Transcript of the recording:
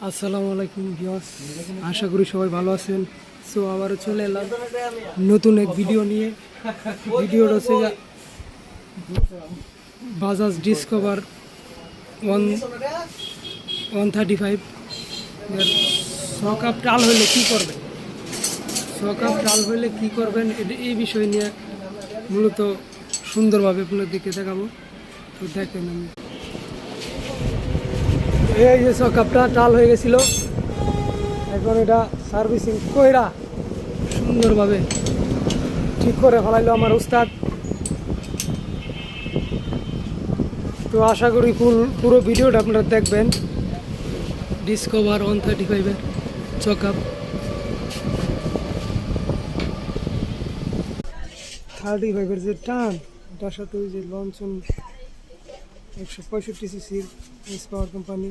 আসসালামু আলাইকুম ভিউয়ার্স, আশা করি সবাই ভালো আছেন। সো আবারও চলে এলাম নতুন এক ভিডিও নিয়ে। ভিডিওটা হচ্ছে বাজাজ ডিসকভার 135 সকাপ টাল হইলে কী করবেন, সকাপ টাল হইলে কী করবেন এই বিষয় নিয়ে মূলত সুন্দরভাবে আপনার দিকে দেখাবো। তো দেখেন, আমি এই যে সকাপটা টাল হয়ে গেছিল, এখন এটা সার্ভিসিং কইরা সুন্দরভাবে ঠিক করে ফেলাইলো আমার উস্তাদ। তো আশা করি পুরো ভিডিওটা আপনারা দেখবেন। ডিসকভার 135-এর চকআপ 35-এর যে টান, তার সাথে ওই যে লঞ্চন 165 সিসির পাওয়ার কোম্পানি